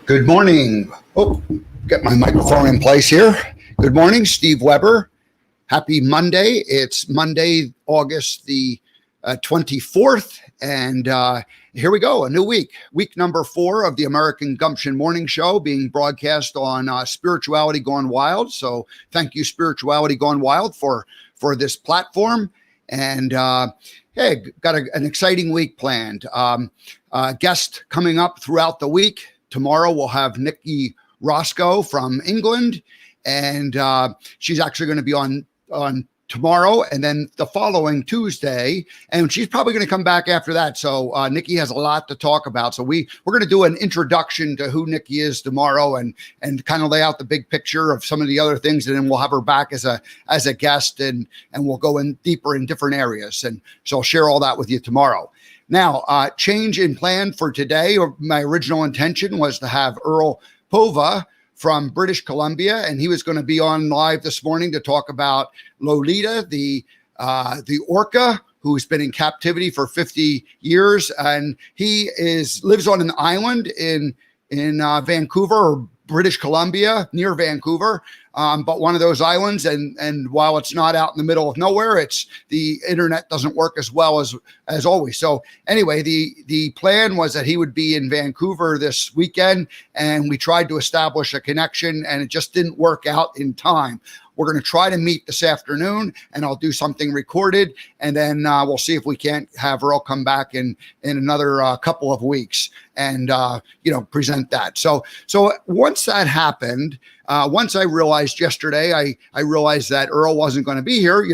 Good morning. Oh, get my microphone in place here. Good morning, Steve Weber. Happy Monday. It's Monday, August the 24th. And here we go, a new week. Week number 4 of the American Gumption Morning Show being broadcast on Spirituality Gone Wild. So thank you, Spirituality Gone Wild, for this platform. And hey, got an exciting week planned. Guest coming up throughout the week. Tomorrow we'll have Nikki Roscoe from England, and she's actually going to be on tomorrow, and then the following Tuesday, and she's probably going to come back after that. So Nikki has a lot to talk about. So we're going to do an introduction to who Nikki is tomorrow, and kind of lay out the big picture of some of the other things, and then we'll have her back as a guest, and we'll go in deeper in different areas. And so I'll share all that with you tomorrow. Now, change in plan for today, or my original intention was to have Earl Pova from British Columbia, and he was going to be on live this morning to talk about Lolita, the orca who's been in captivity for 50 years, and he lives on an island in Vancouver, or British Columbia, near Vancouver, but one of those islands. And while it's not out in the middle of nowhere, the internet doesn't work as well as always. So anyway, the plan was that he would be in Vancouver this weekend, and we tried to establish a connection, and it just didn't work out in time. We're going to try to meet this afternoon, and I'll do something recorded, and then we'll see if we can't have Earl come back in another couple of weeks and present that. So once that happened, once I realized yesterday, I realized that Earl wasn't going to be here.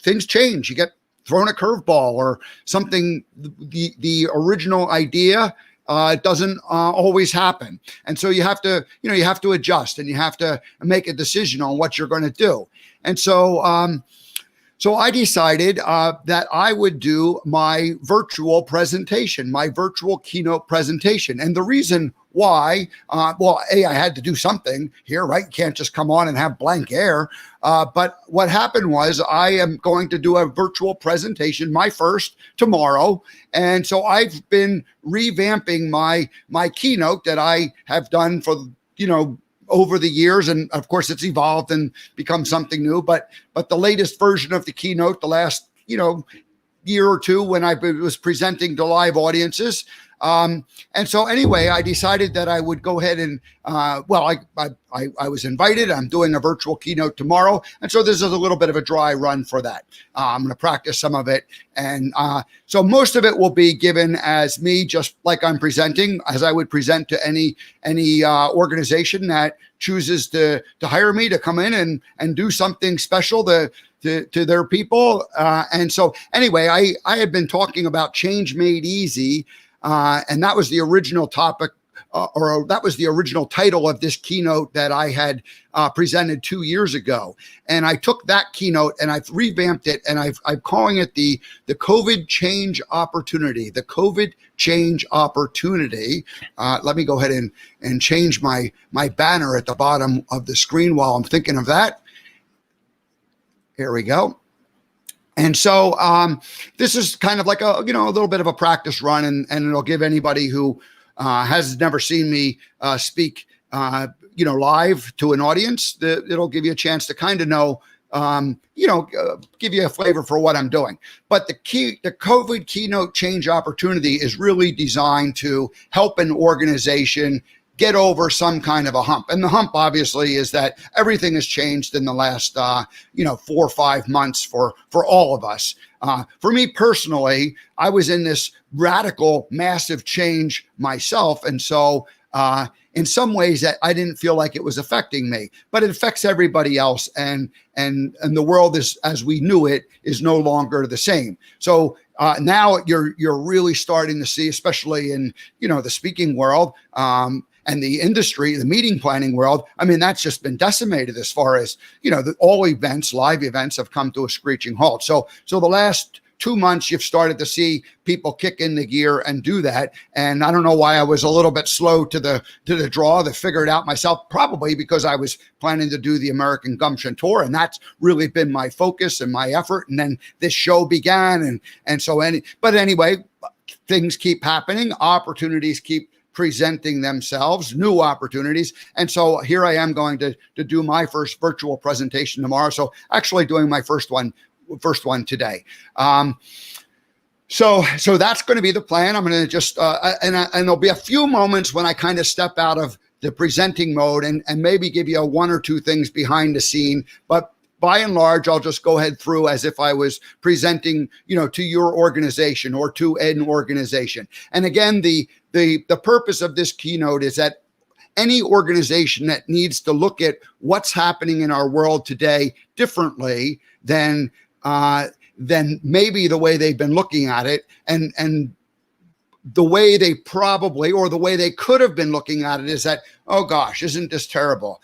Things change. You get thrown a curveball or something. The original idea doesn't always happen. And so you have to adjust, and you have to make a decision on what you're going to do. And so I decided that I would do my virtual presentation, my virtual keynote presentation. And the reason why, I had to do something here, right? You can't just come on and have blank air. But what happened was I am going to do a virtual presentation, my first, tomorrow. And so I've been revamping my keynote that I have done for, over the years. And of course it's evolved and become something new, but the latest version of the keynote, the last, year or two when I was presenting to live audiences. And so anyway, I decided that I would go ahead and, I was invited. I'm doing a virtual keynote tomorrow. And so this is a little bit of a dry run for that. I'm going to practice some of it. And so most of it will be given as me, just like I'm presenting, as I would present to any organization that chooses to hire me to come in and do something special to their people. And so anyway, I had been talking about change made easy. And that was the original topic, or that was the original title of this keynote that I had presented 2 years ago. And I took that keynote and I've revamped it, and I'm calling it the COVID change opportunity, the COVID change opportunity. Let me go ahead and change my banner at the bottom of the screen while I'm thinking of that. Here we go. And so this is kind of like a little bit of a practice run, and it'll give anybody who has never seen me speak, live to an audience, it'll give you a chance to kind of know, give you a flavor for what I'm doing. But the COVID keynote change opportunity is really designed to help an organization get over some kind of a hump. And the hump obviously is that everything has changed in the last, 4 or 5 months for all of us. For me personally, I was in this radical, massive change myself. And so in some ways that I didn't feel like it was affecting me, but it affects everybody else. And the world is, as we knew it, is no longer the same. So now you're really starting to see, especially in, the speaking world, and the industry, the meeting planning world, I mean, that's just been decimated as far as, all events, live events have come to a screeching halt. So the last 2 months, you've started to see people kick in the gear and do that. And I don't know why I was a little bit slow to the draw to figure it out myself, probably because I was planning to do the American Gumption tour. And that's really been my focus and my effort. And then this show began. But anyway, things keep happening. Opportunities keep presenting themselves, new opportunities. And so here I am going to do my first virtual presentation tomorrow. So actually doing my first one today. So that's going to be the plan. I'm going to just, and there'll be a few moments when I kind of step out of the presenting mode and maybe give you one or two things behind the scene. But by and large, I'll just go ahead through as if I was presenting, to your organization or to an organization. And again, the purpose of this keynote is that any organization that needs to look at what's happening in our world today differently than maybe the way they've been looking at it, and the way they probably, or the way they could have been looking at it is that, oh gosh, isn't this terrible?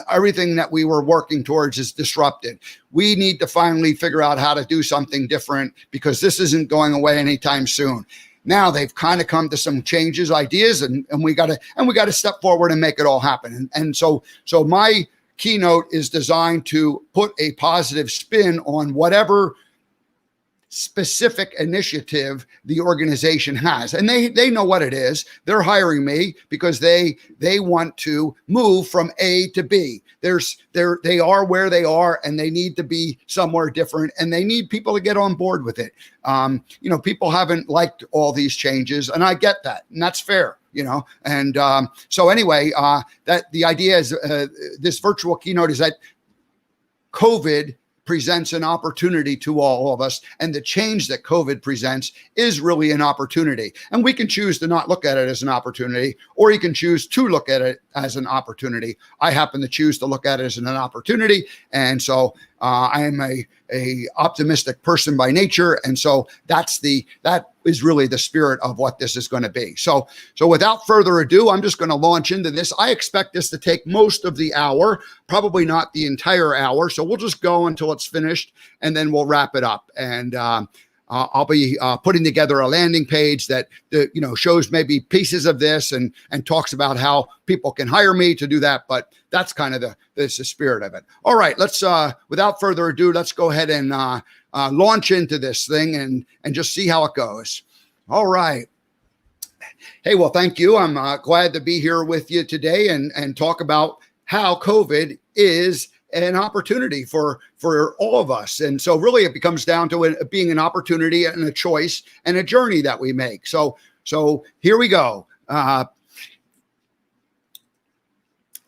Everything that we were working towards is disrupted. We need to finally figure out how to do something different because this isn't going away anytime soon. Now they've kind of come to some changes, ideas, and we got to step forward and make it all happen. And so my keynote is designed to put a positive spin on whatever specific initiative the organization has, and they know what it is. They're hiring me because they want to move from A to B. They are where they are, and they need to be somewhere different, and they need people to get on board with it. People haven't liked all these changes, and I get that, and that's fair. And so anyway, that the idea is this virtual keynote is that COVID presents an opportunity to all of us, and the change that COVID presents is really an opportunity. And we can choose to not look at it as an opportunity, or you can choose to look at it as an opportunity. I happen to choose to look at it as an opportunity, and so I am a optimistic person by nature, and so that is really the spirit of what this is going to be. So without further ado, I'm just going to launch into this. I expect this to take most of the hour, probably not the entire hour. So we'll just go until it's finished, and then we'll wrap it up. And I'll be putting together a landing page that shows maybe pieces of this and talks about how people can hire me to do that. But that's kind of the spirit of it. All right, let's without further ado, let's go ahead and launch into this thing and just see how it goes. All right. Hey, well, thank you. I'm glad to be here with you today and talk about how COVID is an opportunity for all of us. And so really it becomes down to it being an opportunity and a choice and a journey that we make. So here we go.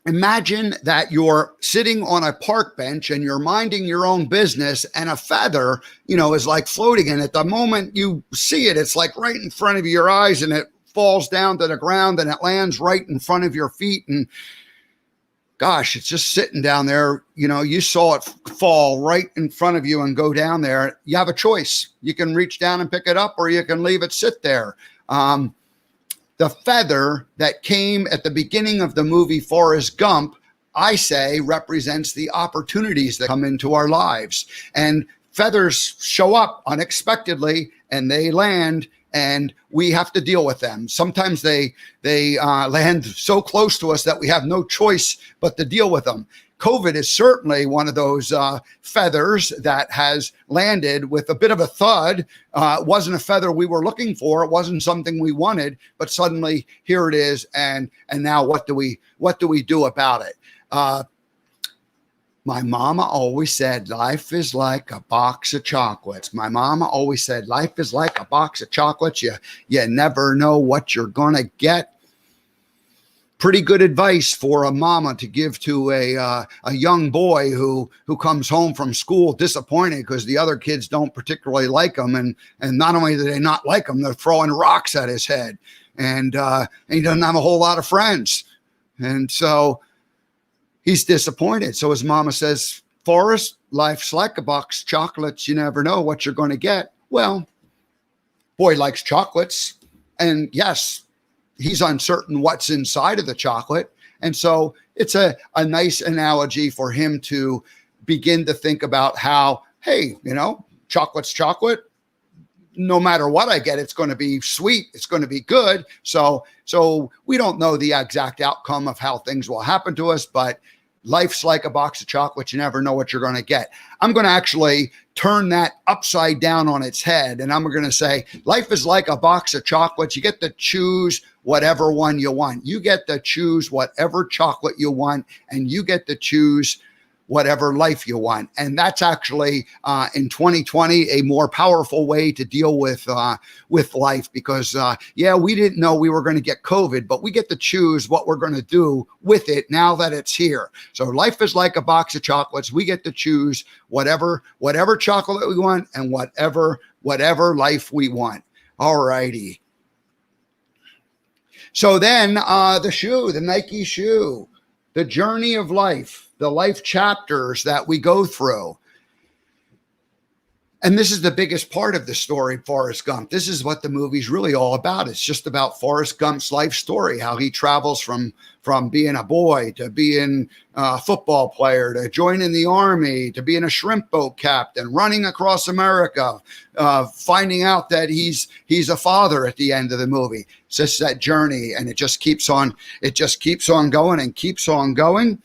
Imagine that you're sitting on a park bench and you're minding your own business, and a feather, is like floating. And at the moment you see it, it's like right in front of your eyes, and it falls down to the ground and it lands right in front of your feet. And gosh, it's just sitting down there. You saw it fall right in front of you and go down there. You have a choice. You can reach down and pick it up, or you can leave it sit there. The feather that came at the beginning of the movie Forrest Gump, I say, represents the opportunities that come into our lives. And feathers show up unexpectedly, and they land, and we have to deal with them. Sometimes they land so close to us that we have no choice but to deal with them. COVID is certainly one of those feathers that has landed with a bit of a thud. It wasn't a feather we were looking for. It wasn't something we wanted, but suddenly here it is. And now what do we do about it? My mama always said, life is like a box of chocolates. My mama always said, life is like a box of chocolates. You never know what you're going to get. Pretty good advice for a mama to give to a young boy who comes home from school disappointed because the other kids don't particularly like him. And not only do they not like him, they're throwing rocks at his head. And he doesn't have a whole lot of friends. And so he's disappointed. So his mama says, Forrest, life's like a box of chocolates. You never know what you're going to get. Well, boy likes chocolates. And yes, he's uncertain what's inside of the chocolate. And so it's a nice analogy for him to begin to think about how, hey, chocolate's chocolate. No matter what I get, it's going to be sweet. It's going to be good. So we don't know the exact outcome of how things will happen to us, but life's like a box of chocolates. You never know what you're going to get. I'm going to actually turn that upside down on its head. And I'm going to say, life is like a box of chocolates. You get to choose whatever one you want. You get to choose whatever chocolate you want, and you get to choose whatever life you want. And that's actually in 2020 a more powerful way to deal with life, because we didn't know we were going to get COVID, but we get to choose what we're going to do with it now that it's here. So life is like a box of chocolates. We get to choose whatever chocolate we want and whatever life we want. All righty. So then the Nike shoe, the journey of life, the life chapters that we go through. And this is the biggest part of the story, Forrest Gump. This is what the movie's really all about. It's just about Forrest Gump's life story, how he travels from being a boy to being a football player, to joining the army, to being a shrimp boat captain, running across America, finding out that he's a father at the end of the movie. It's just that journey, and it just keeps on going and keeps on going.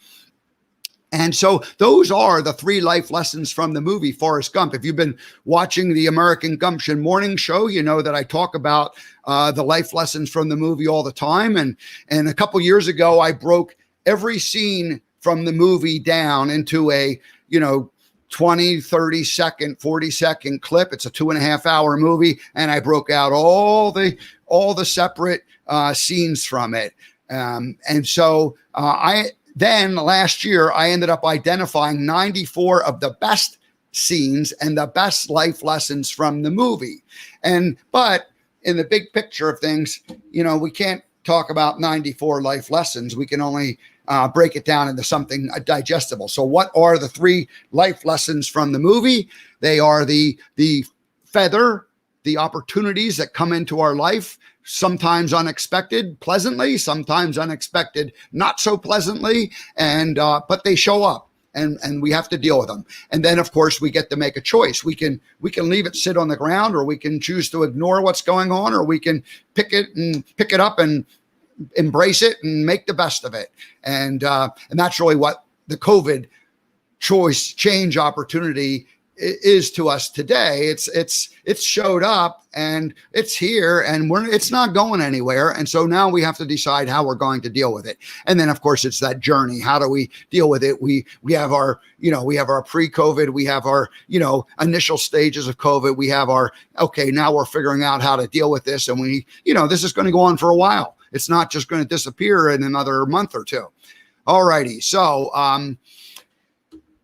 And so those are the 3 life lessons from the movie Forrest Gump. If you've been watching the American Gumption morning show, you know that I talk about the life lessons from the movie all the time. And a couple years ago, I broke every scene from the movie down into a 20, 30 second, 40 second clip. It's a 2.5 hour movie. And I broke out all the separate scenes from it. And so Then last year, I ended up identifying 94 of the best scenes and the best life lessons from the movie. But in the big picture of things, we can't talk about 94 life lessons. We can only break it down into something digestible. So what are the 3 life lessons from the movie? They are the feather, the opportunities that come into our life, sometimes unexpected, pleasantly, sometimes unexpected, not so pleasantly, but they show up, and we have to deal with them. And then, of course, we get to make a choice. We can leave it sit on the ground, or we can choose to ignore what's going on, or we can pick it up and embrace it and make the best of it. And that's really what the COVID choice change opportunity is to us today. It's showed up, and it's here, and it's not going anywhere. And so now we have to decide how we're going to deal with it. And then, of course, it's that journey. How do we deal with it? We have our pre-COVID, we have our initial stages of COVID, we have our now we're figuring out how to deal with this, and this is going to go on for a while. It's not just going to disappear in another month or two. All righty. So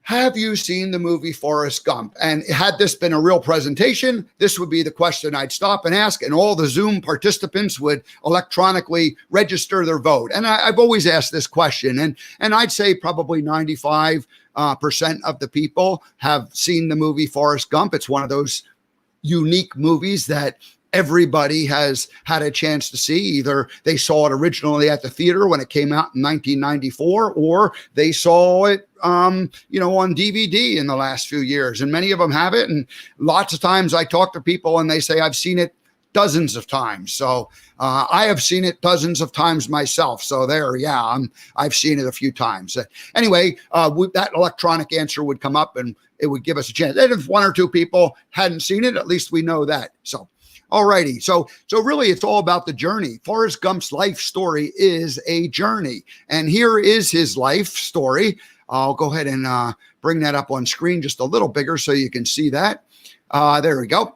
have you seen the movie Forrest Gump? And had this been a real presentation, this would be the question I'd stop and ask, and all the Zoom participants would electronically register their vote. And I've always asked this question, and I'd say probably 95% of the people have seen the movie Forrest Gump. It's one of those unique movies that everybody has had a chance to see. Either they saw it originally at the theater when it came out in 1994, or they saw it on DVD in the last few years. And many of them have it. And lots of times I talk to people and they say, I've seen it dozens of times. So I have seen it dozens of times myself. So I've seen it a few times. Anyway, that electronic answer would come up, and it would give us a chance. And if 1 or 2 people hadn't seen it, at least we know that. So alrighty. So really it's all about the journey. Forrest Gump's life story is a journey. And here is his life story. I'll go ahead and bring that up on screen just a little bigger so you can see that. There we go.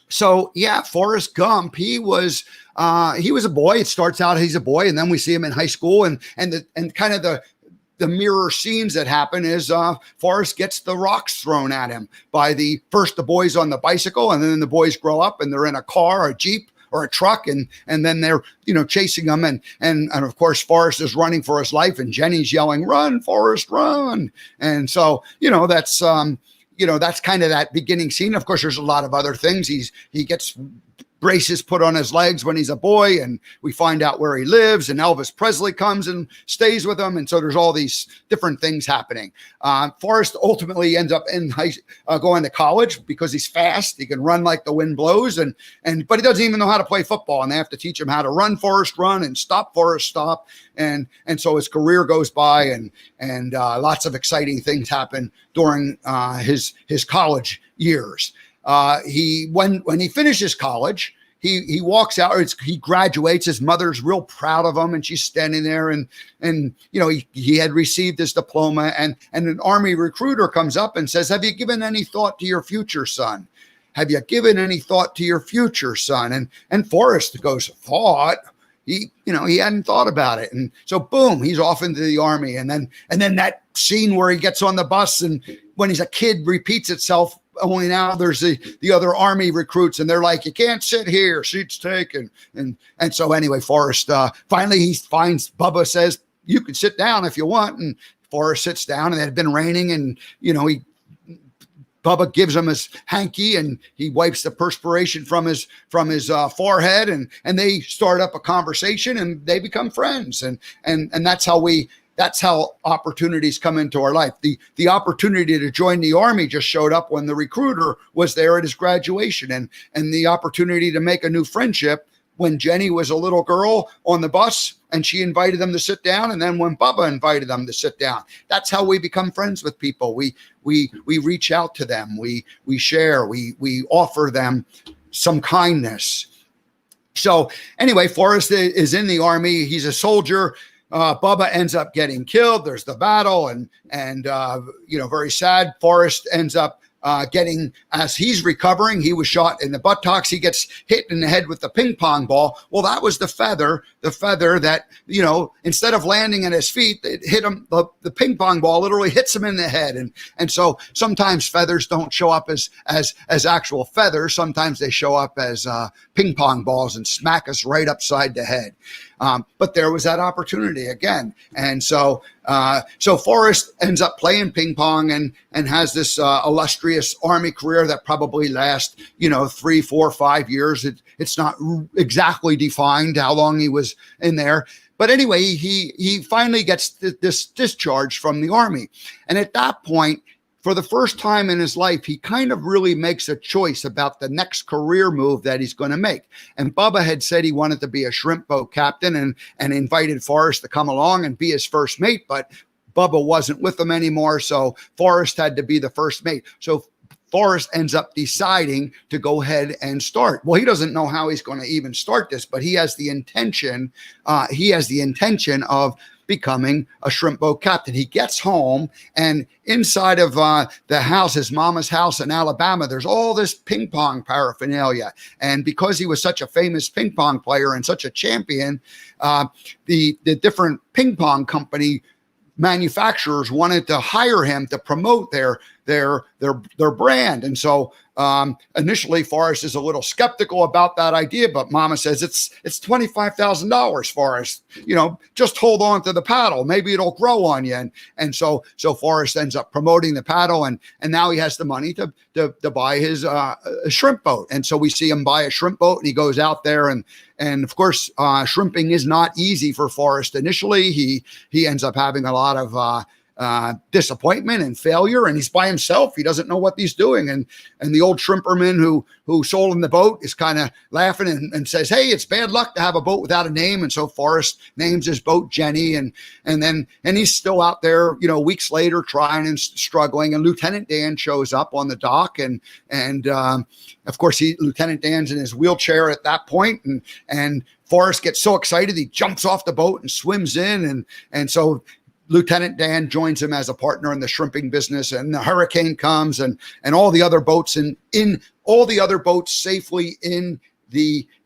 So Forrest Gump, he was a boy. It starts out he's a boy, and then we see him in high school, and kind of the mirror scenes that happen is Forrest gets the rocks thrown at him by the boys on the bicycle, and then the boys grow up and they're in a car, a Jeep, or a truck, and then they're chasing them, and of course Forrest is running for his life, and Jenny's yelling, "Run, Forrest, run!" And so that's kind of that beginning scene. Of course, there's a lot of other things. He gets braces put on his legs when he's a boy, and we find out where he lives, and Elvis Presley comes and stays with him, and so there's all these different things happening. Forrest ultimately ends up going to college because he's fast. He can run like the wind blows, but he doesn't even know how to play football, and they have to teach him how to run, Forrest, run, and stop, Forrest, stop. And so his career goes by, and lots of exciting things happen during his college years. When he finishes college, he walks out, he graduates. His mother's real proud of him, and she's standing there, and he had received his diploma, and an Army recruiter comes up and says, "Have you given any thought to your future, son? Have you given any thought to your future, son?" And Forrest goes, "Thought?" He hadn't thought about it. And so boom, he's off into the Army. And then that scene where he gets on the bus and when he's a kid repeats itself, only now there's the other Army recruits and they're like, "You can't sit here, seats taken." And so anyway, Forrest, finally he finds, Bubba says, "You can sit down if you want." And Forrest sits down, and it had been raining, and Bubba gives him his hanky and he wipes the perspiration from his forehead, and they start up a conversation and they become friends. And that's how opportunities come into our life. The opportunity to join the Army just showed up when the recruiter was there at his graduation, and the opportunity to make a new friendship when Jenny was a little girl on the bus and she invited them to sit down. And then when Bubba invited them to sit down, that's how we become friends with people. We reach out to them. We share, we offer them some kindness. So anyway, Forrest is in the Army. He's a soldier. Bubba ends up getting killed. There's the battle and very sad. Forrest ends up getting, as he's recovering, he was shot in the buttocks. He gets hit in the head with the ping pong ball. Well, that was the feather that, instead of landing at his feet, it hit him. The ping pong ball literally hits him in the head. And so sometimes feathers don't show up as actual feathers. Sometimes they show up as ping pong balls and smack us right upside the head. But there was that opportunity again. And so Forrest ends up playing ping pong and has this illustrious Army career that probably lasts, 3, 4, 5 years. It's not exactly defined how long he was in there. But anyway, he finally gets this discharge from the Army. And at that point, for the first time in his life, he kind of really makes a choice about the next career move that he's going to make. And Bubba had said he wanted to be a shrimp boat captain and invited Forrest to come along and be his first mate, but Bubba wasn't with him anymore, so Forrest had to be the first mate. So Forrest ends up deciding to go ahead and start. Well, he doesn't know how he's going to even start this, but he has the intention of becoming a shrimp boat captain. He gets home, and inside of the house, his mama's house in Alabama, there's all this ping pong paraphernalia. And because he was such a famous ping pong player and such a champion, the different ping pong company manufacturers wanted to hire him to promote their brand. And so initially Forrest is a little skeptical about that idea, but Mama says it's $25,000, Forrest. Just hold on to the paddle. Maybe it'll grow on you. And so Forrest ends up promoting the paddle, and now he has the money to buy his shrimp boat. And so we see him buy a shrimp boat, and he goes out there, and of course shrimping is not easy for Forrest initially. He ends up having a lot of disappointment and failure, and he's by himself. He doesn't know what he's doing. And the old shrimperman who sold him the boat is kind of laughing and says, "Hey, it's bad luck to have a boat without a name." And so Forrest names his boat Jenny, and he's still out there, weeks later trying and struggling. And Lieutenant Dan shows up on the dock, and of course Lieutenant Dan's in his wheelchair at that point, and Forrest gets so excited he jumps off the boat and swims in, and so Lieutenant Dan joins him as a partner in the shrimping business, and the hurricane comes, and all the other boats in all the other boats safely in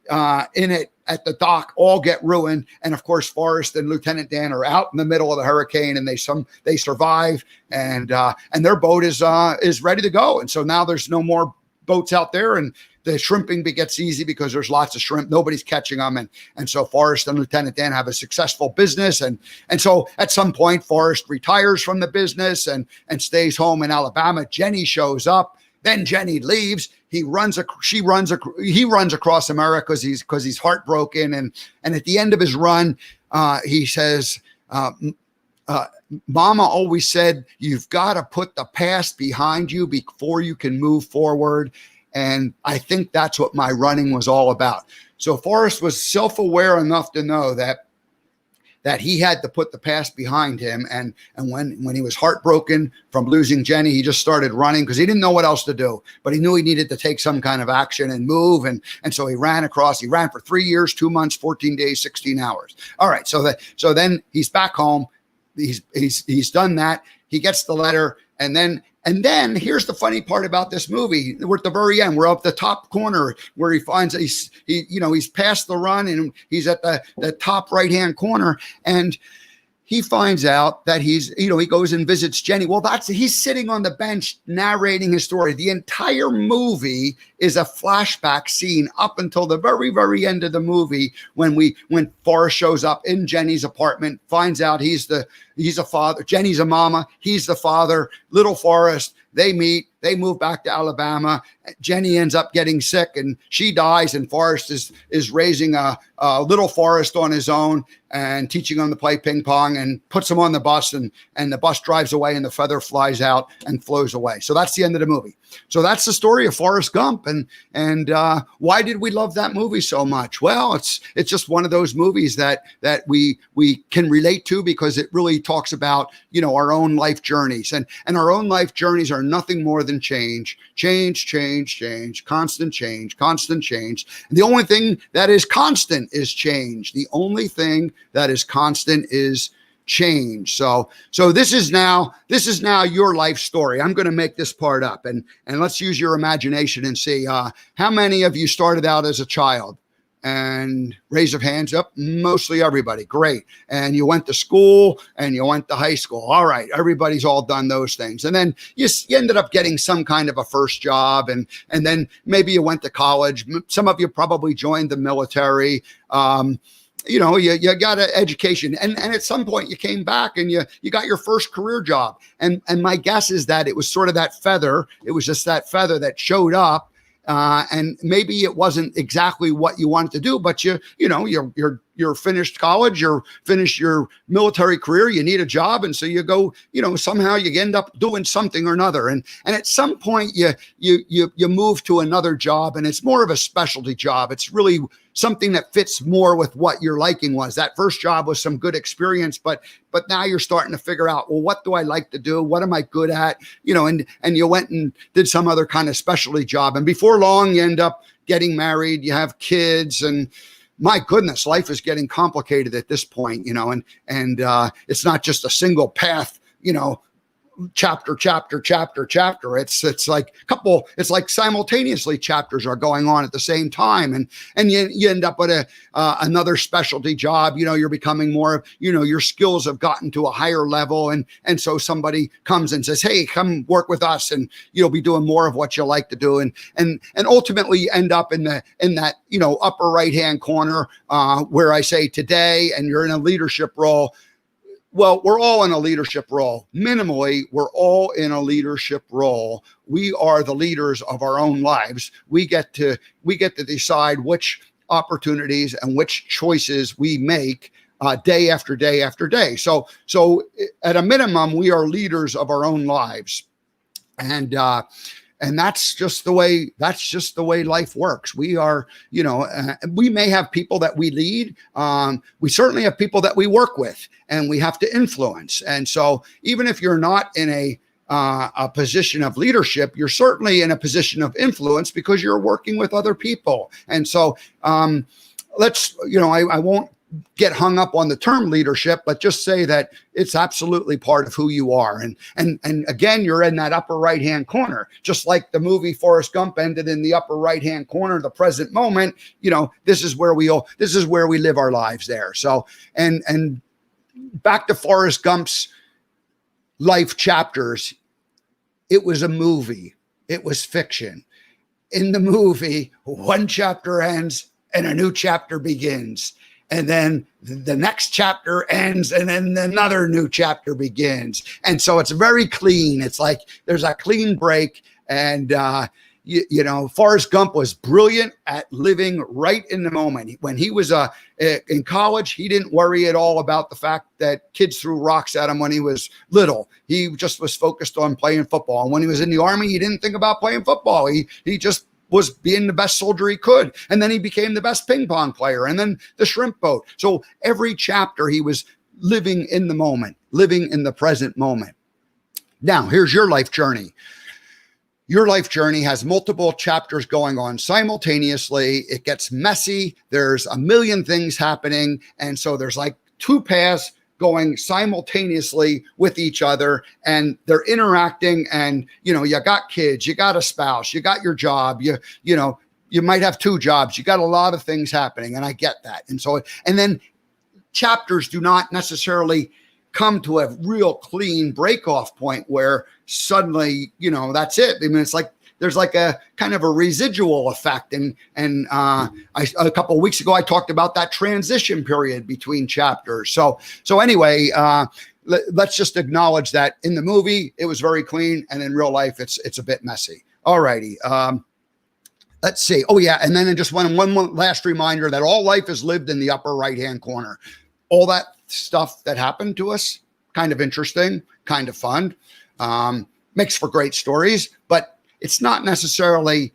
it at the dock all get ruined. And of course, Forrest and Lieutenant Dan are out in the middle of the hurricane, and they survive, and their boat is ready to go. And so now there's no more boats out there, and the shrimping gets easy because there's lots of shrimp. Nobody's catching them. And so Forrest and Lieutenant Dan have a successful business. And so at some point, Forrest retires from the business and stays home in Alabama. Jenny shows up. Then Jenny leaves. He runs across America because he's heartbroken. And at the end of his run, he says, Mama always said, you've got to put the past behind you before you can move forward. And I think that's what my running was all about. So Forrest was self-aware enough to know that that he had to put the past behind him. And when he was heartbroken from losing Jenny, he just started running because he didn't know what else to do, but he knew he needed to take some kind of action and move. And so he ran for 3 years, 2 months, 14 days, 16 hours. All right. So then he's back home. He's done that. He gets the letter, and then here's the funny part about this movie. We're at the very end. We're up the top corner where he finds he's past the run and he's at the top right-hand corner, and he finds out that he goes and visits Jenny. Well, he's sitting on the bench narrating his story. The entire movie is a flashback scene up until the very, very end of the movie when Forrest shows up in Jenny's apartment, finds out he's a father. Jenny's a mama. He's the father. Little Forrest. They meet. They move back to Alabama. Jenny ends up getting sick and she dies. And Forrest is raising a little Forrest on his own and teaching him to play ping pong, and puts him on the bus, and the bus drives away and the feather flies out and flows away. So that's the end of the movie. So that's the story of Forrest Gump. And why did we love that movie so much? Well, it's just one of those movies that we can relate to because it really talks about, our own life journeys, and our own life journeys are nothing more than change, constant change. And the only thing that is constant is change. The only thing that is constant is change. So this is now your life story. I'm going to make this part up, and let's use your imagination and see how many of you started out as a child. And raise of hands up. Mostly everybody. Great. And you went to school and you went to high school. All right. Everybody's all done those things. And then you ended up getting some kind of a first job. And then maybe you went to college. Some of you probably joined the military. You got an education. And at some point you came back and you got your first career job. And my guess is that it was sort of that feather. It was just that feather that showed up. And maybe it wasn't exactly what you wanted to do, but you're finished college, you're finished your military career, you need a job. And so you go, somehow you end up doing something or another. And at some point you move to another job, and it's more of a specialty job. It's really something that fits more with what your liking was. That first job was some good experience, but now you're starting to figure out, well, what do I like to do? What am I good at? And you went and did some other kind of specialty job. And before long, you end up getting married, you have kids, and my goodness, life is getting complicated at this point, and it's not just a single path, chapter. It's like simultaneously chapters are going on at the same time. And you end up with another specialty job. You're becoming more, your skills have gotten to a higher level. And so somebody comes and says, hey, come work with us, and you'll be doing more of what you like to do. And ultimately you end up in that, upper right-hand corner where I say today, and you're in a leadership role. Well, we're all in a leadership role. Minimally, we're all in a leadership role. We are the leaders of our own lives. We get to decide which opportunities and which choices we make day after day after day. So at a minimum, we are leaders of our own lives. And that's just the way life works. We are, we may have people that we lead. We certainly have people that we work with and we have to influence. And so even if you're not in a position of leadership, you're certainly in a position of influence because you're working with other people. And so I won't get hung up on the term leadership, but just say that it's absolutely part of who you are. And again, you're in that upper right-hand corner, just like the movie Forrest Gump ended in the upper right-hand corner, the present moment. This is where we live our lives there. So, and back to Forrest Gump's life chapters. It was a movie. It was fiction. In the movie, one chapter ends and a new chapter begins. And then the next chapter ends and then another new chapter begins. And so it's very clean. It's like there's a clean break. And, Forrest Gump was brilliant at living right in the moment. When he was in college, he didn't worry at all about the fact that kids threw rocks at him when he was little. He just was focused on playing football. And when he was in the Army, he didn't think about playing football. He just was being the best soldier he could. And then he became the best ping pong player, and then the shrimp boat. So every chapter he was living in the moment, living in the present moment. Now, here's your life journey. Your life journey has multiple chapters going on simultaneously. It gets messy. There's a million things happening. And so there's like two paths going simultaneously with each other, and they're interacting. And, you got kids, you got a spouse, you got your job, you might have two jobs. You got a lot of things happening. And I get that. And then chapters do not necessarily come to a real clean break-off point where suddenly, that's it. I mean, it's like there's like a kind of a residual effect. And a couple of weeks ago, I talked about that transition period between chapters. So anyway, let's just acknowledge that in the movie, it was very clean. And in real life, it's a bit messy. All righty. Let's see. Oh, yeah. And then just one last reminder that all life is lived in the upper right-hand corner. All that stuff that happened to us, kind of interesting, kind of fun, makes for great stories, but it's not necessarily,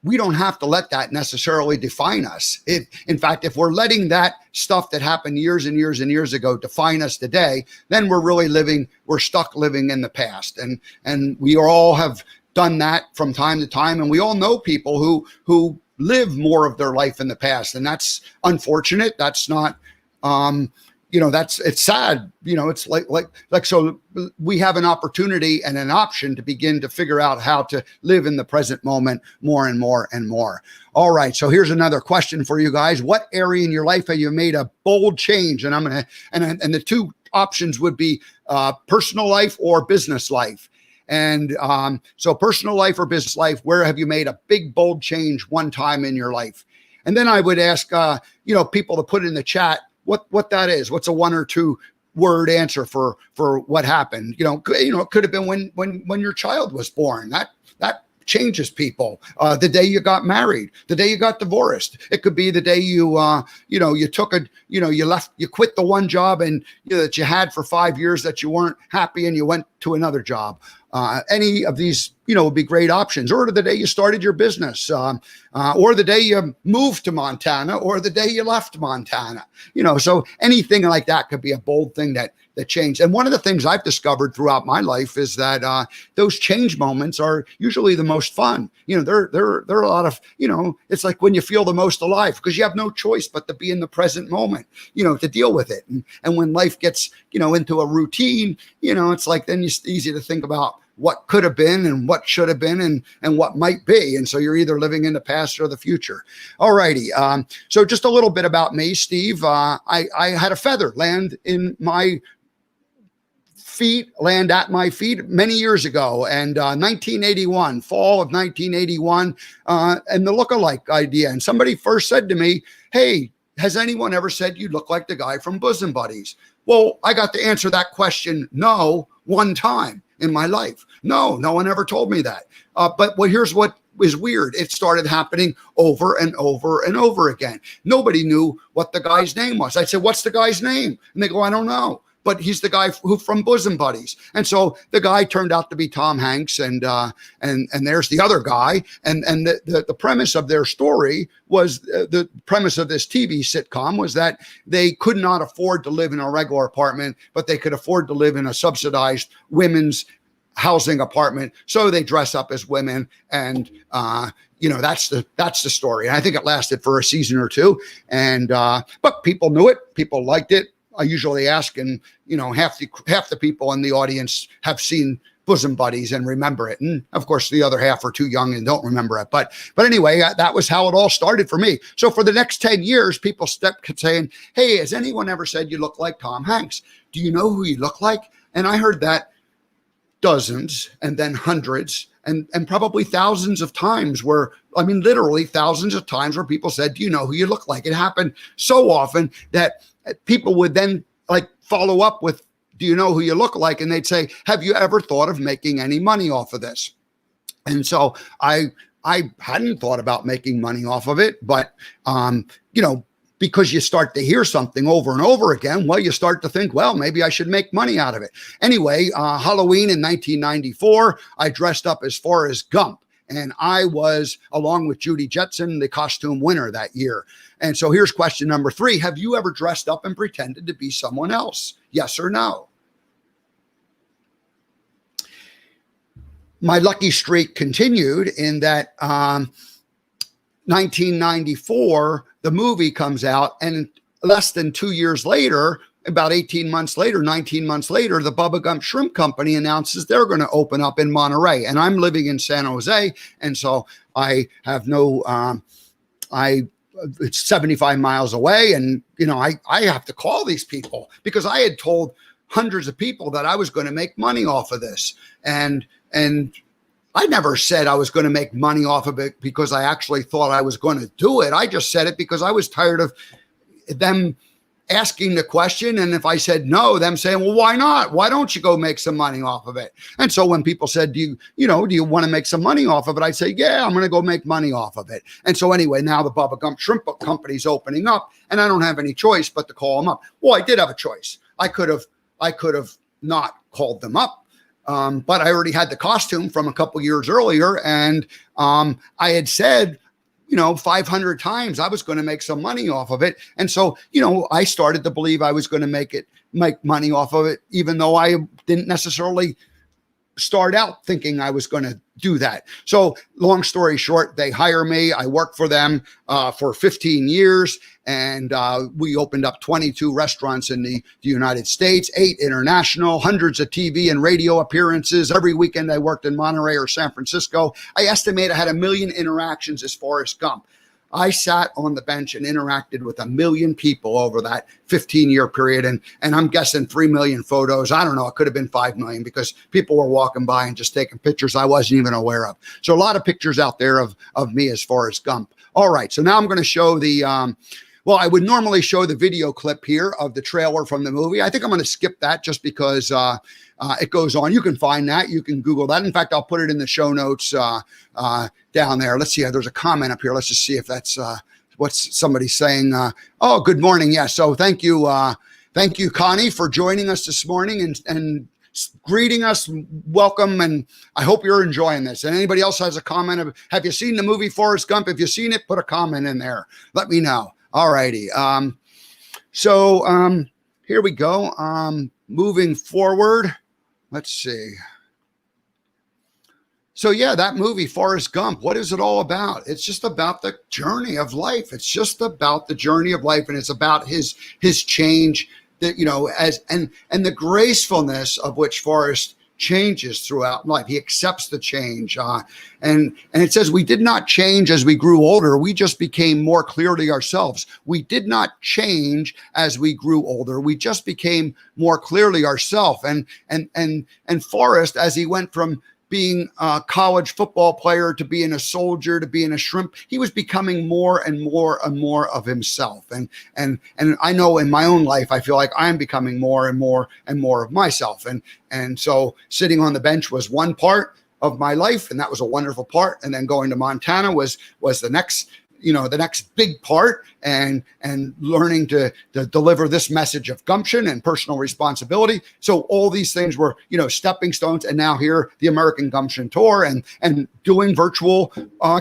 we don't have to let that necessarily define us. In fact, if we're letting that stuff that happened years and years and years ago define us today, then we're stuck living in the past. And we all have done that from time to time. And we all know people who live more of their life in the past. And that's unfortunate. That's not, it's sad, it's like, so we have an opportunity and an option to begin to figure out how to live in the present moment more and more and more. All right. So here's another question for you guys. What area in your life have you made a bold change? And and the two options would be, personal life or business life. And, so personal life or business life, where have you made a big, bold change one time in your life? And then I would ask, people to put in the chat, what that is. What's a one or two word answer for what happened? It could have been when your child was born. That changes people. The day you got married, the day you got divorced. It could be the day you quit the one job and that you had for 5 years that you weren't happy and you went to another job. Any of these, would be great options. Or the day you started your business, or the day you moved to Montana, or the day you left Montana. So anything like that could be a bold thing that changed. And one of the things I've discovered throughout my life is that those change moments are usually the most fun. They're a lot of, it's like when you feel the most alive because you have no choice but to be in the present moment, to deal with it. And when life gets, into a routine, it's like then it's easy to think about what could have been and what should have been and what might be. And so you're either living in the past or the future. All righty. So just a little bit about me, Steve. I had a feather land at my feet many years ago. And 1981, fall of 1981, and the look-alike idea. And somebody first said to me, hey, has anyone ever said you look like the guy from Bosom Buddies? Well, I got to answer that question, no, one time in my life. No one ever told me that. But here's what was weird. It started happening over and over and over again. Nobody knew what the guy's name was. I said, what's the guy's name? And they go, I don't know. But he's the guy who from Bosom Buddies. And so the guy turned out to be Tom Hanks, and there's the other guy. And the premise of their story was, the premise of this TV sitcom was that they could not afford to live in a regular apartment, but they could afford to live in a subsidized women's housing apartment. So they dress up as women, and that's the story. And I think it lasted for a season or two. And but people knew it, people liked it. I usually ask, and half the people in the audience have seen Bosom Buddies and remember it, and of course the other half are too young and don't remember it. But anyway, that was how it all started for me. So for the next 10 years, people kept saying, "Hey, has anyone ever said you look like Tom Hanks? Do you know who you look like?" And I heard that dozens, and then hundreds, and probably thousands of times literally thousands of times where people said, "Do you know who you look like?" It happened so often that people would then follow up with, "Do you know who you look like?" And they'd say, "Have you ever thought of making any money off of this?" And so I hadn't thought about making money off of it, but because you start to hear something over and over again, well, you start to think, well, maybe I should make money out of it. Anyway, Halloween in 1994, I dressed up as Forrest Gump. And I was, along with Judy Jetson, the costume winner that year. And so here's question number 3. Have you ever dressed up and pretended to be someone else? Yes or no? My lucky streak continued in that 1994, the movie comes out, and less than 2 years later, about 18 months later, 19 months later, the Bubba Gump Shrimp Company announces they're going to open up in Monterey. And I'm living in San Jose. And so I have it's 75 miles away. And, I have to call these people because I had told hundreds of people that I was going to make money off of this. And I never said I was going to make money off of it because I actually thought I was going to do it. I just said it because I was tired of them asking the question. And if I said no, them saying, well, why not? Why don't you go make some money off of it? And so when people said, do you want to make some money off of it? I'd say, yeah, I'm going to go make money off of it. And so anyway, now the Bubba Gump Shrimp Company's opening up and I don't have any choice but to call them up. Well, I did have a choice. I could have not called them up. But I already had the costume from a couple years earlier. And I had said, 500 times I was going to make some money off of it. And so, I started to believe I was going to make money off of it, even though I didn't necessarily start out thinking I was going to do that. So long story short, they hire me. I work for them for 15 years. And we opened up 22 restaurants in the United States, 8 international, hundreds of TV and radio appearances. Every weekend I worked in Monterey or San Francisco. I estimate I had 1 million interactions as Forrest Gump. I sat on the bench and interacted with 1 million people over that 15-year period. And I'm guessing 3 million photos. I don't know. It could have been 5 million because people were walking by and just taking pictures I wasn't even aware of. So a lot of pictures out there of me as Forrest Gump. All right. So now I'm going to show well, I would normally show the video clip here of the trailer from the movie. I think I'm going to skip that just because it goes on. You can find that. You can Google that. In fact, I'll put it in the show notes down there. Let's see. There's a comment up here. Let's just see if that's what's somebody saying. Oh, good morning. Yeah. So thank you. Thank you, Connie, for joining us this morning and greeting us. Welcome. And I hope you're enjoying this. And anybody else has a comment have you seen the movie Forrest Gump? If you've seen it, put a comment in there. Let me know. All righty. So here we go. Moving forward. Let's see. So yeah, that movie, Forrest Gump, what is it all about? It's just about the journey of life. It's just about the journey of life. And it's about his change that, and the gracefulness of which Forrest changes throughout life. He accepts the change. And it says, we did not change as we grew older. We just became more clearly ourselves. We did not change as we grew older. We just became more clearly ourselves. And Forrest, as he went from being a college football player to being a soldier to being a shrimp, he was becoming more and more and more of himself. And I know in my own life, I feel like I'm becoming more and more and more of myself. And so sitting on the bench was one part of my life, and that was a wonderful part. And then going to Montana was the next big part, and learning to deliver this message of gumption and personal responsibility. So all these things were, stepping stones. And now here, the American Gumption Tour and doing virtual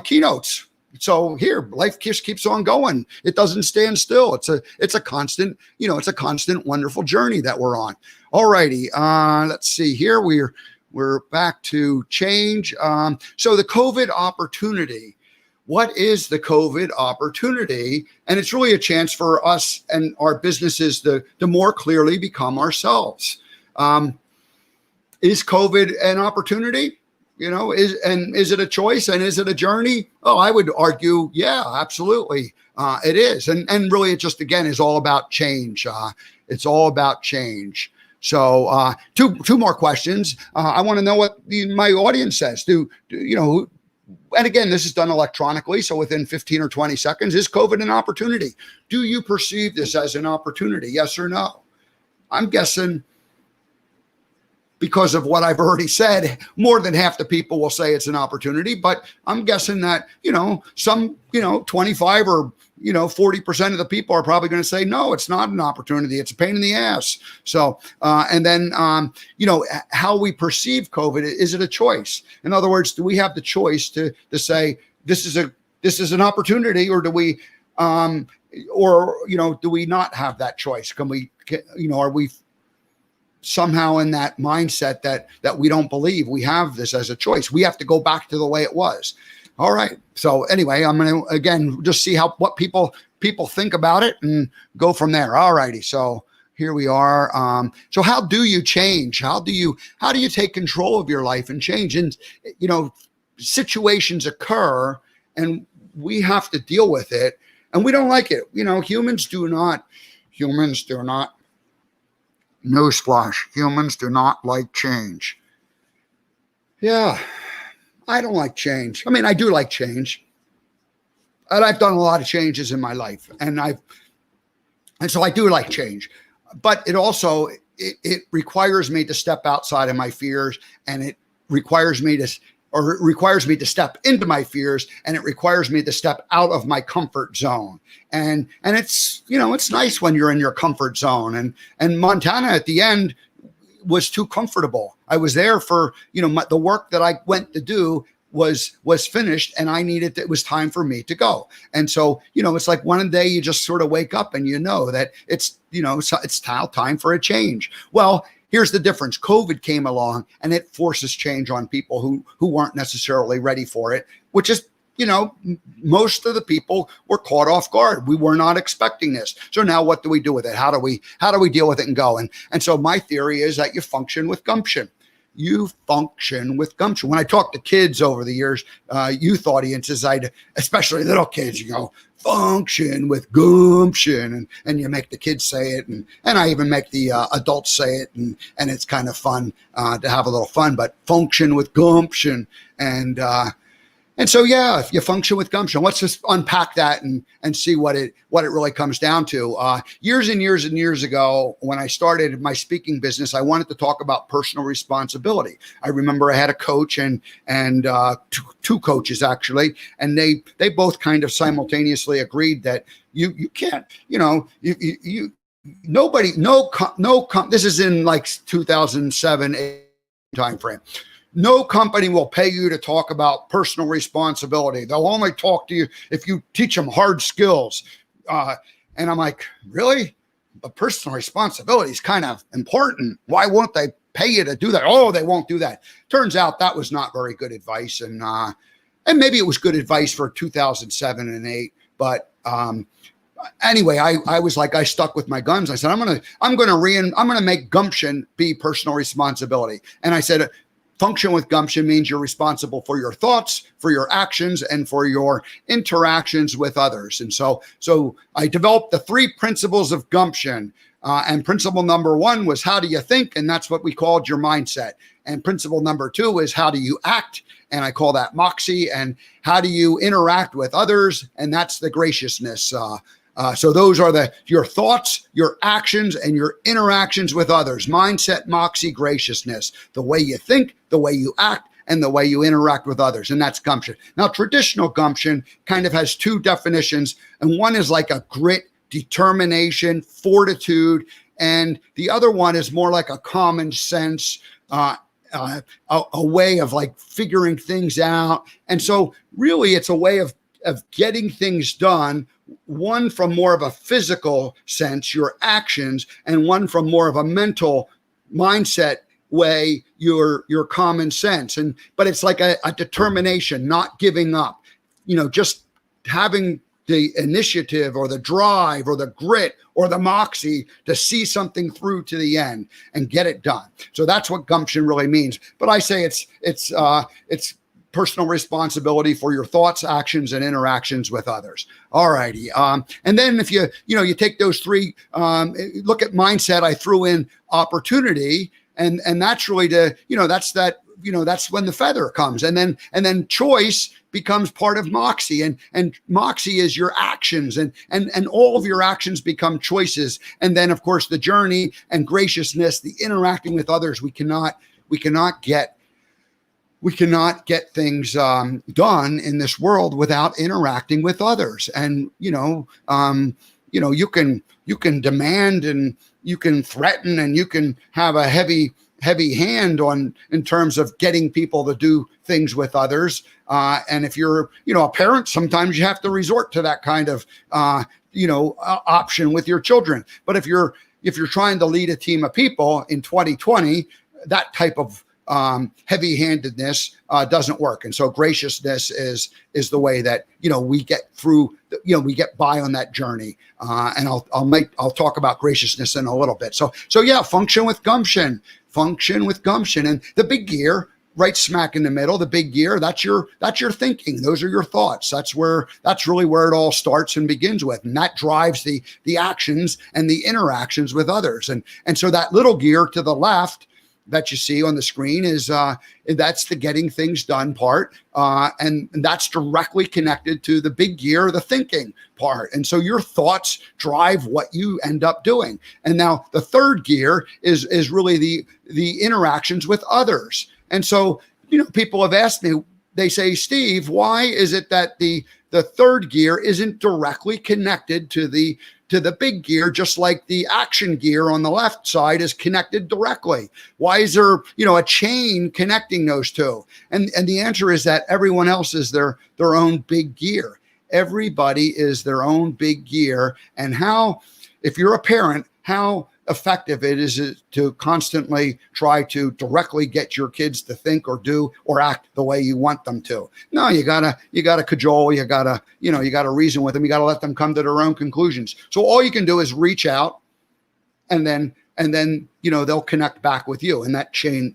keynotes. So here, life just keeps on going. It doesn't stand still. It's a constant, wonderful journey that we're on. All righty. Let's see here. We're back to change. So the COVID opportunity. What is the COVID opportunity? And it's really a chance for us and our businesses to more clearly become ourselves. Is COVID an opportunity? Is it a choice and is it a journey? Oh, I would argue, yeah, absolutely. It is. And really it just, again, is all about change. It's all about change. So two more questions. I want to know what my audience says. And again, this is done electronically. So within 15 or 20 seconds, is COVID an opportunity? Do you perceive this as an opportunity? Yes or no? I'm guessing because of what I've already said, more than half the people will say it's an opportunity. But I'm guessing that, some, 25 or 40% of the people are probably going to say, no, it's not an opportunity. It's a pain in the ass. So, and then, how we perceive COVID, is it a choice? In other words, do we have the choice to say, this is an opportunity, or do we, do we not have that choice? Are we somehow in that mindset that we don't believe we have this as a choice? We have to go back to the way it was. All right. So anyway, I'm going to, again, just see what people think about it and go from there. All righty. So here we are. So how do you change? How do you take control of your life and change? And, situations occur and we have to deal with it, and we don't like it. Humans do not, newsflash, humans do not like change. Yeah. I don't like change. I mean, I do like change, and I've done a lot of changes in my life, and so I do like change, but it also, it requires me to step outside of my fears, and it requires me to step into my fears, and it requires me to step out of my comfort zone. And it's, it's nice when you're in your comfort zone, and Montana at the end was too comfortable. I was there for, the work that I went to do was finished, and it was time for me to go. And so, it's like one day you just sort of wake up and that it's, it's time for a change. Well, here's the difference. COVID came along and it forces change on people who weren't necessarily ready for it, which is, most of the people were caught off guard. We were not expecting this. So now what do we do with it? How do we deal with it and go? And so my theory is that you function with gumption. You function with gumption. When I talk to kids over the years, youth audiences, especially little kids, function with gumption, and you make the kids say it, and I even make the adults say it, and it's kind of fun to have a little fun, but function with gumption. And so, yeah, if you function with gumption, let's just unpack that and see what it really comes down to. Years and years and years ago, when I started my speaking business, I wanted to talk about personal responsibility. I remember I had a coach and two coaches actually, and they both kind of simultaneously agreed that you can't, nobody, this is in like 2007 timeframe. No company will pay you to talk about personal responsibility. They'll only talk to you if you teach them hard skills. And I'm like, really? But personal responsibility is kind of important. Why won't they pay you to do that? Oh, they won't do that. Turns out that was not very good advice. And maybe it was good advice for 2007 and 8. But anyway, I was like, I stuck with my guns. I said, I'm going to make gumption be personal responsibility. And I said, function with gumption means you're responsible for your thoughts, for your actions, and for your interactions with others. And so I developed the 3 principles of gumption. And principle number 1 was, how do you think? And that's what we called your mindset. And principle number 2 is, how do you act? And I call that moxie. And how do you interact with others? And that's the graciousness. So those are your thoughts, your actions, and your interactions with others. Mindset, moxie, graciousness. The way you think, the way you act, and the way you interact with others. And that's gumption. Now, traditional gumption kind of has 2 definitions. And one is like a grit, determination, fortitude. And the other one is more like a common sense, a way of like figuring things out. And so really it's a way of getting things done, one from more of a physical sense, your actions, and one from more of a mental mindset way, your common sense. But it's like a determination, not giving up, just having the initiative or the drive or the grit or the moxie to see something through to the end and get it done. So that's what gumption really means. But I say it's personal responsibility for your thoughts, actions, and interactions with others. All righty. And then if you take those 3, look at mindset, I threw in opportunity, and that's really that's when the feather comes. And then choice becomes part of moxie, and moxie is your actions, and all of your actions become choices. And then of course the journey and graciousness, the interacting with others, we cannot we cannot get things done in this world without interacting with others. And you can demand, and you can threaten, and you can have a heavy hand in terms of getting people to do things with others. And if you're a parent, sometimes you have to resort to that kind of option with your children. But if you're trying to lead a team of people in 2020, that type of heavy-handedness doesn't work. And so graciousness is the way that we get through, we get by on that journey. And I'll talk about graciousness in a little bit. So yeah, function with gumption, and the big gear right smack in the middle. The big gear, that's your thinking. Those are your thoughts. That's really where it all starts and begins with, and that drives the actions and the interactions with others. And so that little gear to the left that you see on the screen is that's the getting things done part, and that's directly connected to the big gear, the thinking part. And so your thoughts drive what you end up doing. And now the third gear is really the interactions with others. And so people have asked me, they say, Steve, why is it that the third gear isn't directly connected to the big gear, just like the action gear on the left side is connected directly? Why is there, a chain connecting those two? And the answer is that everyone else is their own big gear. Everybody is their own big gear. And if you're a parent, how effective it is to constantly try to directly get your kids to think or do or act the way you want them to. No, you gotta cajole, you gotta reason with them, you gotta let them come to their own conclusions. So all you can do is reach out, and then they'll connect back with you, and that chain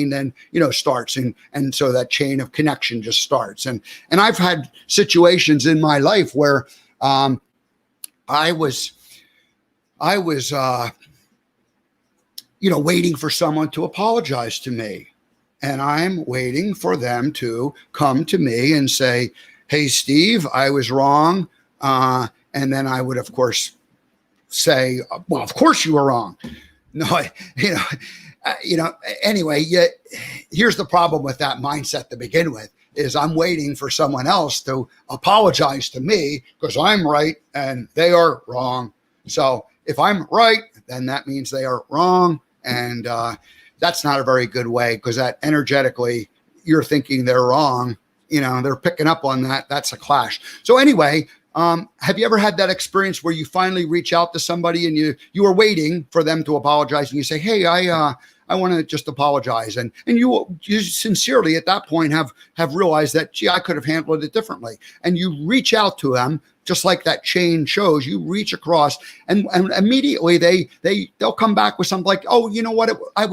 then starts, and so that chain of connection just starts. And I've had situations in my life where I was waiting for someone to apologize to me. And I'm waiting for them to come to me and say, hey, Steve, I was wrong. And then I would, of course, say, well, of course you were wrong. No, anyway, here's the problem with that mindset to begin with, is I'm waiting for someone else to apologize to me because I'm right and they are wrong. So if I'm right, then that means they are wrong. And that's not a very good way, because that energetically, you're thinking they're wrong. They're picking up on that. That's a clash. So anyway, have you ever had that experience where you finally reach out to somebody and you were waiting for them to apologize, and you say, hey, I want to just apologize. And you sincerely at that point have realized that, gee, I could have handled it differently. And you reach out to them, just like that chain shows. You reach across, and immediately they'll come back with something like, oh, you know what? It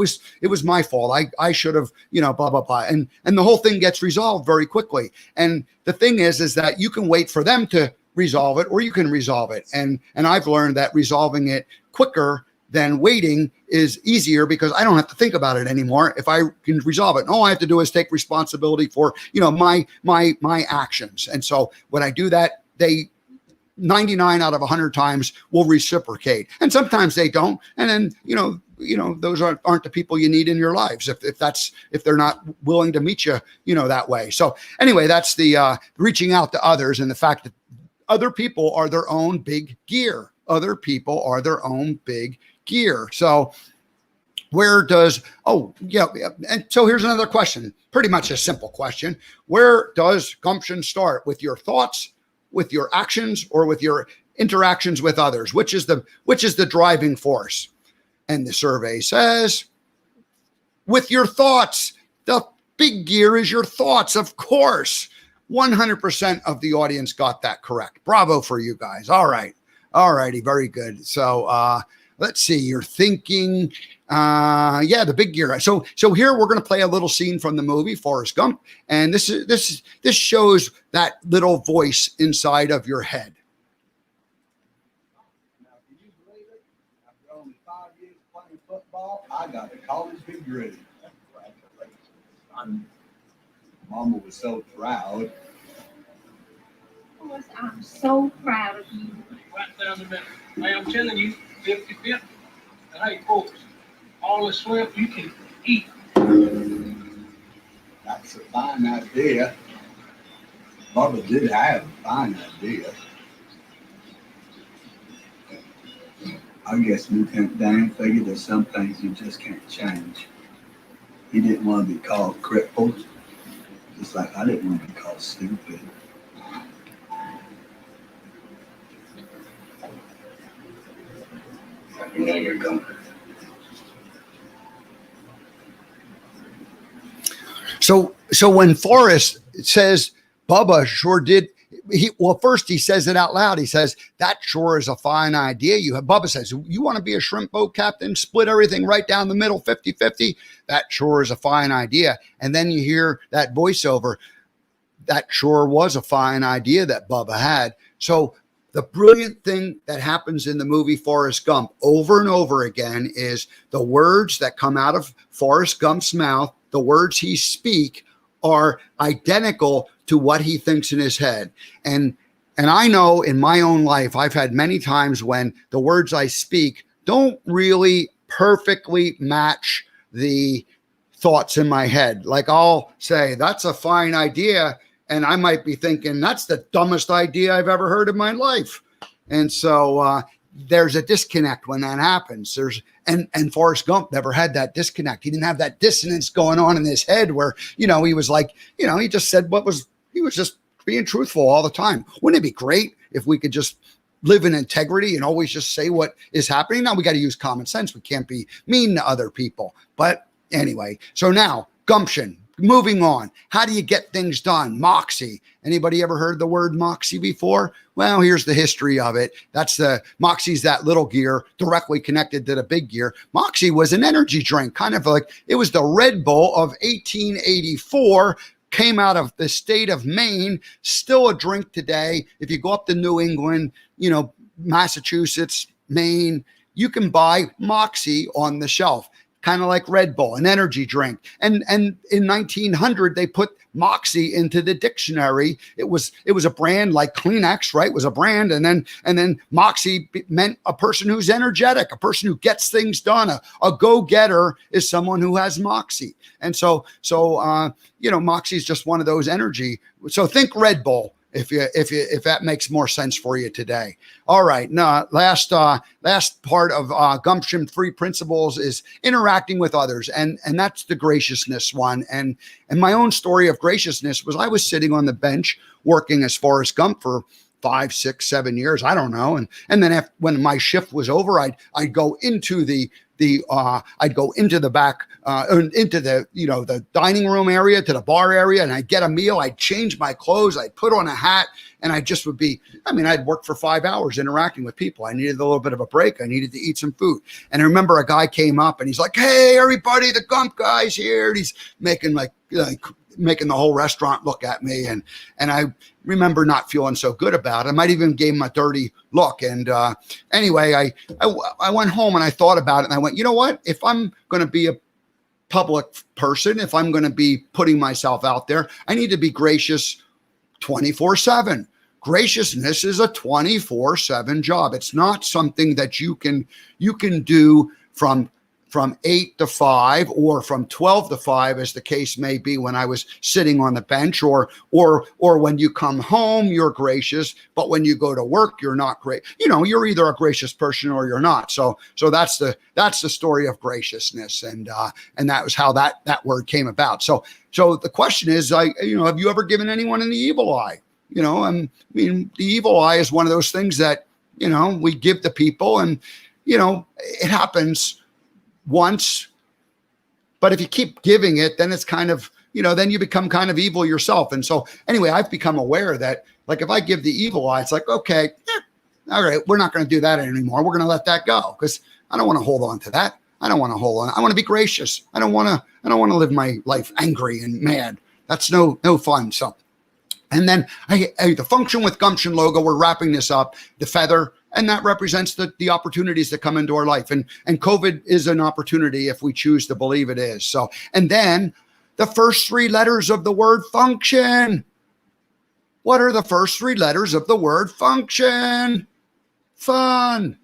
was my fault. I should have, blah, blah, blah. And the whole thing gets resolved very quickly. And the thing is that you can wait for them to resolve it, or you can resolve it. And I've learned that resolving it quicker than waiting is easier, because I don't have to think about it anymore if I can resolve it. And all I have to do is take responsibility for, my actions. And so when I do that, they 99 out of 100 times will reciprocate. And sometimes they don't. And then, those aren't the people you need in your lives if they're not willing to meet you, that way. So anyway, that's the reaching out to others, and the fact that other people are their own big gear. Other people are their own big gear. So and so here's another question, pretty much a simple question. Where does gumption start? With your thoughts, with your actions, or with your interactions with others? Which is the driving force? And the survey says, with your thoughts. The big gear is your thoughts, of course. 100% of the audience got that correct. Bravo for you guys. All right. All righty. Very good. So let's see. You're thinking, the big gear. So here we're going to play a little scene from the movie Forrest Gump, and this shows that little voice inside of your head. Now, can you believe it? After only 5 years playing football, I got a college degree. Mama was so proud. Forrest, I'm so proud of you. Right down the middle. Hey, I'm telling you, 50-50. And hey, folks, all the shrimp you can eat. That's a fine idea. Bubba did have a fine idea. I guess Lieutenant Dan figured there's some things you just can't change. He didn't want to be called crippled, just like I didn't want to be called stupid. You know you're going. So when Forrest says Bubba sure did, first he says it out loud. He says, that sure is a fine idea. Bubba says, you want to be a shrimp boat captain, split everything right down the middle, 50-50? That sure is a fine idea. And then you hear that voiceover. That sure was a fine idea that Bubba had. So the brilliant thing that happens in the movie Forrest Gump over and over again is the words that come out of Forrest Gump's mouth, the words he speak, are identical to what he thinks in his head. And I know in my own life, I've had many times when the words I speak don't really perfectly match the thoughts in my head. Like I'll say, that's a fine idea. And I might be thinking, that's the dumbest idea I've ever heard in my life. And so there's a disconnect when that happens. And Forrest Gump never had that disconnect. He didn't have that dissonance going on in his head where, he was like, he just said he was just being truthful all the time. Wouldn't it be great if we could just live in integrity and always just say what is happening? Now we got to use common sense. We can't be mean to other people. But anyway, so now Gumption. Moving on. How do you get things done? Moxie. Anybody ever heard the word moxie before? Well, here's the history of it. Moxie's that little gear directly connected to the big gear. Moxie was an energy drink, kind of like it was the Red Bull of 1884. Came out of the state of Maine, still a drink today. If you go up to New England, Massachusetts, Maine, you can buy Moxie on the shelf. Kind of like Red Bull, an energy drink. And in 1900, they put Moxie into the dictionary. It was a brand like Kleenex, right? It was a brand. And then Moxie meant a person who's energetic, a person who gets things done. A go-getter is someone who has Moxie. And so Moxie is just one of those energy. So think Red Bull. If that makes more sense for you today. All right. Now, last part of Gumption 3 principles is interacting with others. And that's the graciousness one. And my own story of graciousness was I was sitting on the bench working as Forrest Gump for 5, 6, 7 years. I don't know. And then when my shift was over, I'd go into the back, into the dining room area, to the bar area, and I'd get a meal. I'd change my clothes. I'd put on a hat, and I just I'd worked for 5 hours interacting with people. I needed a little bit of a break. I needed to eat some food. And I remember a guy came up and he's like, "Hey, everybody, the Gump guy's here." And he's making making the whole restaurant look at me. And I remember not feeling so good about it. I might even gave him a dirty look. And anyway, I went home and I thought about it and I went, you know what? If I'm going to be a public person, if I'm going to be putting myself out there, I need to be gracious 24/7. Graciousness is a 24/7 job. It's not something that you can do from 8 to 5 or from 12 to 5, as the case may be when I was sitting on the bench, or when you come home, you're gracious, but when you go to work, you're not great. You're either a gracious person or you're not. So that's the story of graciousness. And that was how that word came about. So the question is, have you ever given anyone an evil eye? The evil eye is one of those things that, we give to people, and, it happens once, but if you keep giving it, then it's kind of, then you become kind of evil yourself. And so anyway, I've become aware that, like, if I give the evil eye, it's like, okay, all right, we're not going to do that anymore. We're going to let that go, because I don't want to hold on to that. I don't want to hold on. I want to be gracious. I don't want to live my life angry and mad. That's no fun. So, and then the function with Gumption logo, we're wrapping this up, the feather. And that represents the opportunities that come into our life. And COVID is an opportunity if we choose to believe it is. So, and then the first 3 letters of the word function. What are the first 3 letters of the word function? Fun.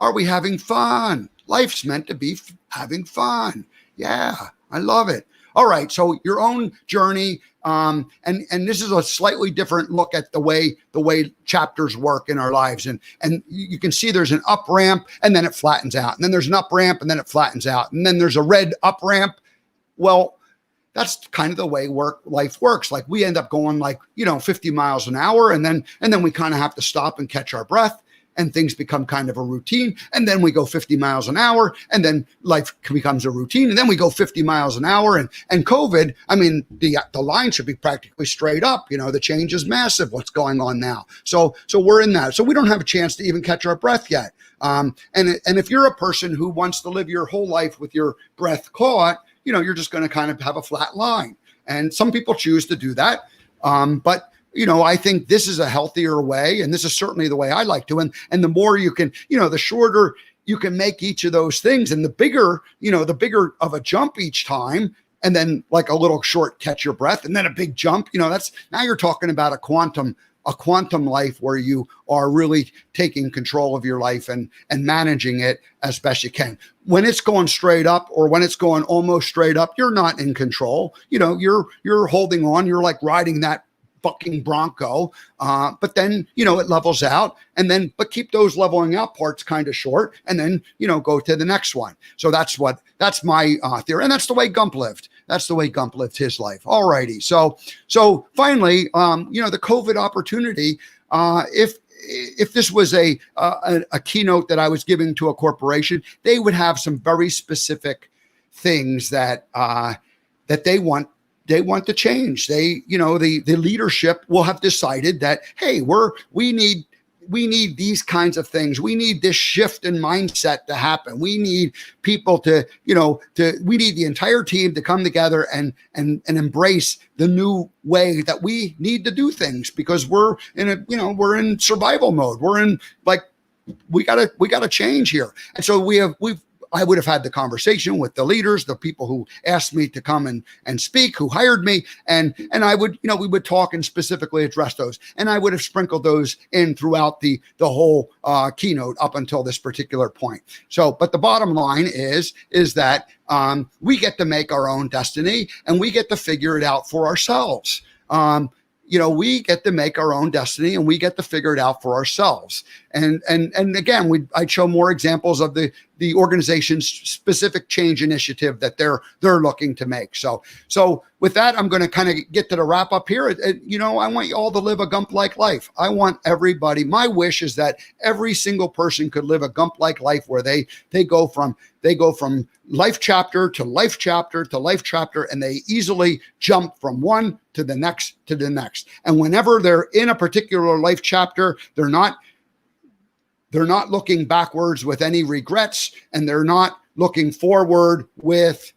Are we having fun? Life's meant to be having fun. Yeah, I love it. All right. So your own journey. And this is a slightly different look at the way chapters work in our lives. And you can see there's an up ramp and then it flattens out. And then there's an up ramp and then it flattens out. And then there's a red up ramp. Well, that's kind of the way life works. Like we end up going 50 miles an hour. And then we kind of have to stop and catch our breath. And things become kind of a routine. And then we go 50 miles an hour, and then life becomes a routine. And then we go 50 miles an hour. And COVID, I mean, the line should be practically straight up. The change is massive. What's going on now? So we're in that. So we don't have a chance to even catch our breath yet. And if you're a person who wants to live your whole life with your breath caught, you're just going to kind of have a flat line. And some people choose to do that. But I think this is a healthier way, and this is certainly the way I like to. And the more you can, the shorter you can make each of those things, and the bigger of a jump each time, and then like a little short catch your breath, and then a big jump. That's now you're talking about a quantum life where you are really taking control of your life and managing it as best you can. When it's going straight up or when it's going almost straight up, you're not in control. You're holding on. You're like riding that bucking bronco, but then it levels out, but keep those leveling out parts kind of short, and then go to the next one. So that's my theory, and that's the way Gump lived. That's the way Gump lived his life. All righty. So finally, the COVID opportunity. If this was a keynote that I was giving to a corporation, they would have some very specific things that they want. They want to change. The leadership will have decided that, hey, we need these kinds of things. We need this shift in mindset to happen. We need people we need the entire team to come together and embrace the new way that we need to do things, because we're in survival mode. We're in we gotta change here. And so I would have had the conversation with the leaders, the people who asked me to come and speak, who hired me. And I would, we would talk and specifically address those. And I would have sprinkled those in throughout the whole keynote up until this particular point. So, but the bottom line is that we get to make our own destiny, and we get to figure it out for ourselves. We get to make our own destiny, and we get to figure it out for ourselves. And again, I'd show more examples of the organization's specific change initiative that they're looking to make. So with that, I'm going to kind of get to the wrap up here. I want you all to live a Gump-like life. I want everybody. My wish is that every single person could live a Gump-like life where they go from life chapter to life chapter to life chapter, and they easily jump from one to the next to the next. And whenever they're in a particular life chapter, they're not looking backwards with any regrets, and they're not looking forward with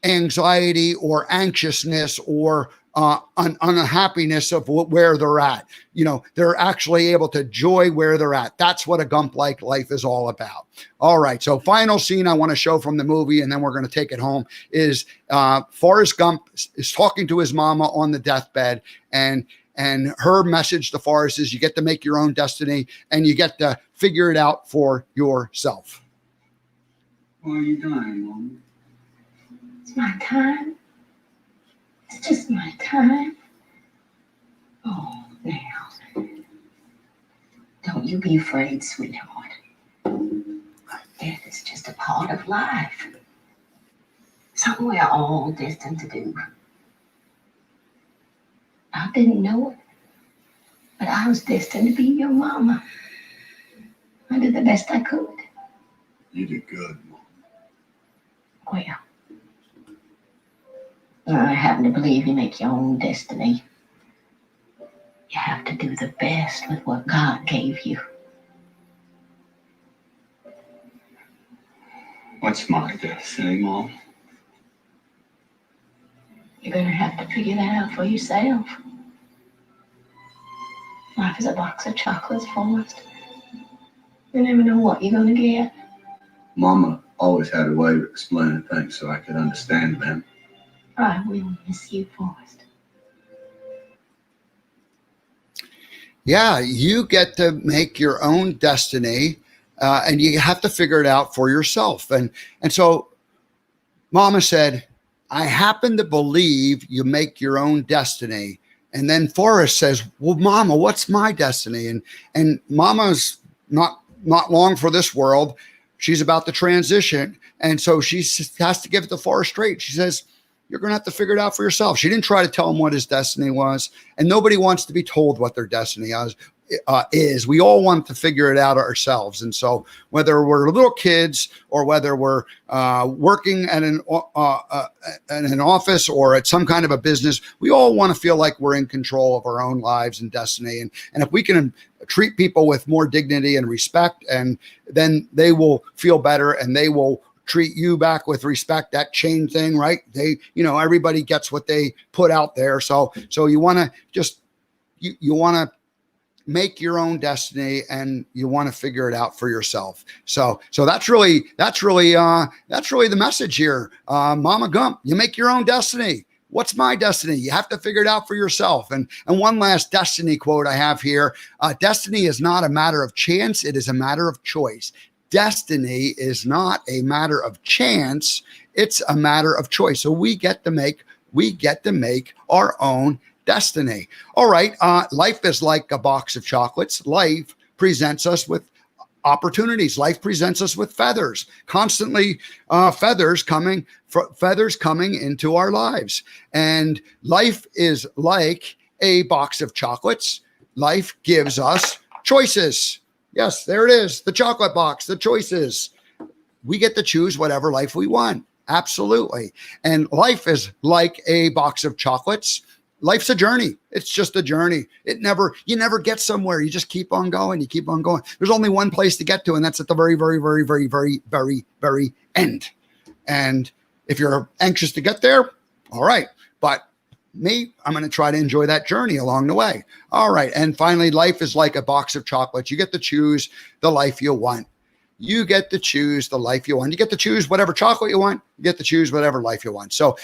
anxiety or anxiousness or unhappiness of where they're at. They're actually able to enjoy where they're at. That's what a Gump-like life is all about. All right. So final scene I want to show from the movie, and then we're going to take it home, is Forrest Gump is talking to his mama on the deathbed, and her message to Forrest is, you get to make your own destiny, and you get to figure it out for yourself. What are you doing, Mom? It's my time. It's just my time. Oh, now. Don't you be afraid, sweetheart. Death is just a part of life. Something we're all destined to do. I didn't know it, but I was destined to be your mama. I did the best I could. You did good, Mom. Well, I happen to believe you make your own destiny. You have to do the best with what God gave you. What's my destiny, Mom? You're going to have to figure that out for yourself. Life is a box of chocolates, Forrest. You never know what you're going to get. Mama always had a way of explaining things so I could understand them. I will miss you, Forrest. Yeah, you get to make your own destiny, and you have to figure it out for yourself. And so Mama said, I happen to believe you make your own destiny. And then Forrest says, well, Mama, what's my destiny? And Mama's not long for this world. She's about to transition. And so she has to give it to Forrest straight. She says, you're going to have to figure it out for yourself. She didn't try to tell him what his destiny was. And nobody wants to be told what their destiny is. We all want to figure it out ourselves. And so whether we're little kids or whether we're working at an office or at some kind of a business, we all want to feel like we're in control of our own lives and destiny. And if we can treat people with more dignity and respect, and then they will feel better and they will treat you back with respect. That chain thing, right? Everybody gets what they put out there. So you want to just, you want to make your own destiny, and you want to figure it out for yourself. So that's really the message here. Mama Gump, you make your own destiny. What's my destiny? You have to figure it out for yourself. And one last destiny quote I have here. Destiny is not a matter of chance. It is a matter of choice. Destiny is not a matter of chance. It's a matter of choice. So we get to make our own destiny. All right. Life is like a box of chocolates. Life presents us with opportunities. Life presents us with feathers, constantly feathers coming into our lives. And life is like a box of chocolates. Life gives us choices. Yes, there it is. The chocolate box, the choices. We get to choose whatever life we want. Absolutely. And life is like a box of chocolates. Life's a journey. It's just a journey. You never get somewhere. You just keep on going. You keep on going. There's only one place to get to, and that's at the very, very, very, very, very, very, very end. And if you're anxious to get there, all right. But me, I'm going to try to enjoy that journey along the way. All right. And finally, life is like a box of chocolates. You get to choose the life you want. You get to choose the life you want. You get to choose whatever chocolate you want. You get to choose whatever life you want. So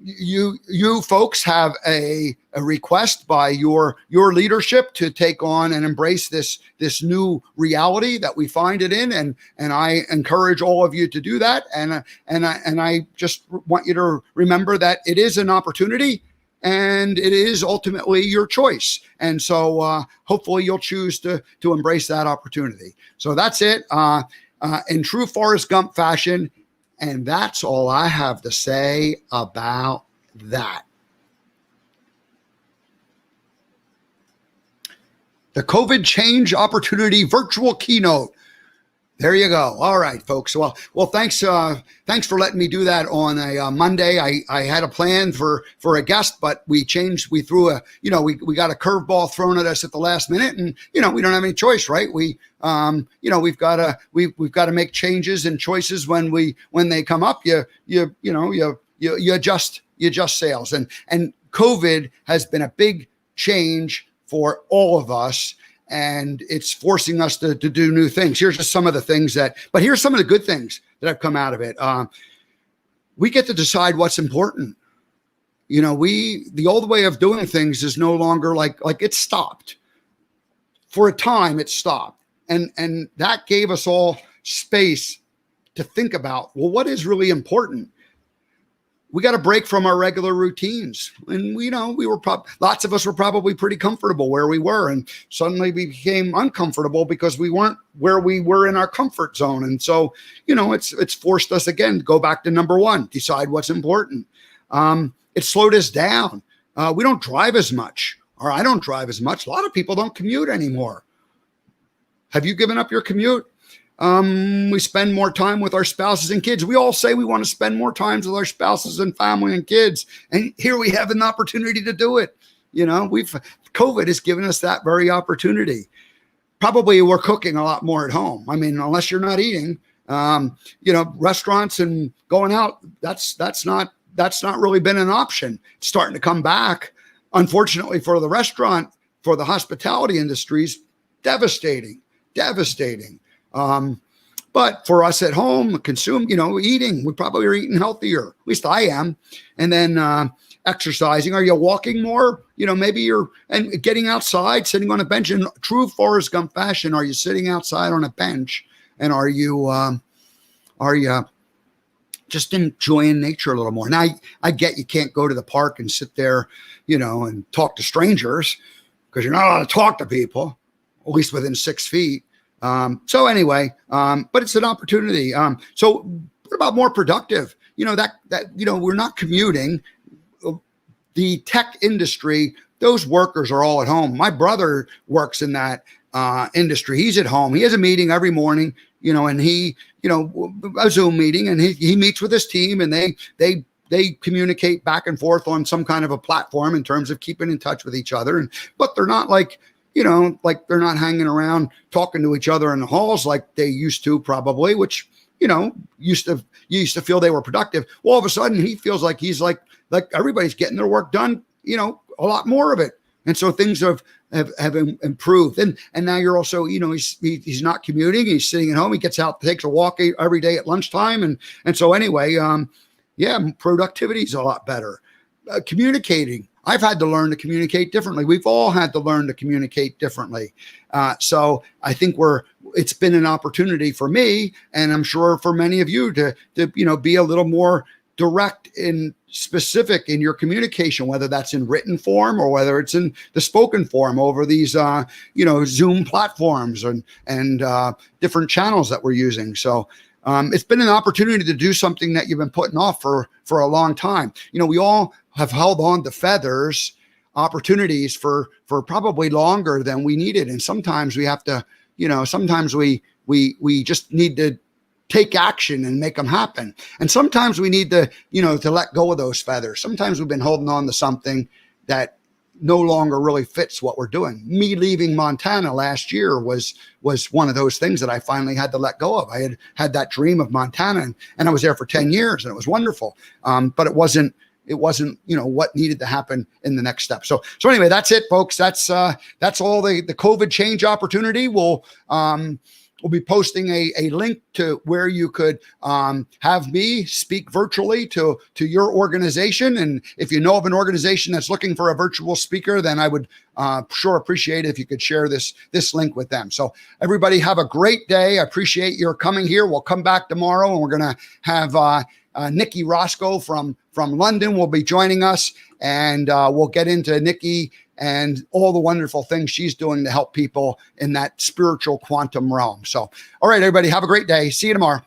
you folks have a request by your leadership to take on and embrace this new reality that we find it in, and I encourage all of you to do that, and I just want you to remember that it is an opportunity and it is ultimately your choice, and so hopefully you'll choose to embrace that opportunity. So that's it in true Forrest Gump fashion. And that's all I have to say about that. The COVID Change Opportunity Virtual Keynote. There you go. All right, folks. Well, thanks for letting me do that on a Monday. I had a plan for a guest, but we threw we got a curveball thrown at us at the last minute, and we don't have any choice, right? we've got to make changes and choices when they come up. You adjust sails, and COVID has been a big change for all of us. And it's forcing us to do new things. Here's just some of the things but here's some of the good things that have come out of it. We get to decide what's important. The old way of doing things is no longer like it's stopped. For a time, it stopped. And that gave us all space to think about, well, what is really important? We got a break from our regular routines. And lots of us were probably pretty comfortable where we were. And suddenly we became uncomfortable because we weren't where we were in our comfort zone. And so, it's forced us again to go back to number one, decide what's important. It slowed us down. We don't drive as much, or I don't drive as much. A lot of people don't commute anymore. Have you given up your commute? We spend more time with our spouses and kids. We all say we want to spend more time with our spouses and family and kids. And here we have an opportunity to do it. COVID has given us that very opportunity. Probably we're cooking a lot more at home. I mean, unless you're not eating, restaurants and going out, that's not really been an option. It's starting to come back. Unfortunately for the restaurant, for the hospitality industries, devastating. But for us at home, eating, we probably are eating healthier. At least I am. And then exercising. Are you walking more? Maybe and getting outside, sitting on a bench in true Forrest Gump fashion. Are you sitting outside on a bench? And are you just enjoying nature a little more. Now, I get you can't go to the park and sit there, and talk to strangers because you're not allowed to talk to people, at least within 6 feet. So anyway, but it's an opportunity. So what about more productive? We're not commuting. The tech industry, those workers are all at home. My brother works in that industry. He's at home. He has a meeting every morning, and he, a Zoom meeting, and he meets with his team, and they communicate back and forth on some kind of a platform in terms of keeping in touch with each other. But they're not like they're not hanging around talking to each other in the halls like they used to, probably, which, used to feel they were productive. Well, all of a sudden he feels like he's like everybody's getting their work done, a lot more of it. And so things have improved. And now you're also, he's not commuting. He's sitting at home. He gets out, takes a walk every day at lunchtime. And so anyway, productivity is a lot better. Communicating. I've had to learn to communicate differently. We've all had to learn to communicate differently. So I think it's been an opportunity for me, and I'm sure for many of you to be a little more direct and specific in your communication, whether that's in written form or whether it's in the spoken form over these, Zoom platforms and different channels that we're using. So it's been an opportunity to do something that you've been putting off for a long time. We all have held on to feathers, opportunities for probably longer than we needed. And sometimes we have to, sometimes we just need to take action and make them happen. And sometimes we need to, to let go of those feathers. Sometimes we've been holding on to something that no longer really fits what we're doing. Me leaving Montana last year was one of those things that I finally had to let go of. I had that dream of Montana, and I was there for 10 years and it was wonderful. But it wasn't, what needed to happen in the next step. So anyway, that's it, folks. That's all the COVID change opportunity. We'll be posting a link to where you could have me speak virtually to your organization. And if you know of an organization that's looking for a virtual speaker, then I would sure appreciate it if you could share this link with them. So everybody have a great day. I appreciate your coming here. We'll come back tomorrow, and we're going to have Nikki Roscoe from London will be joining us, and we'll get into Nikki and all the wonderful things she's doing to help people in that spiritual quantum realm. So, all right, everybody, have a great day. See you tomorrow.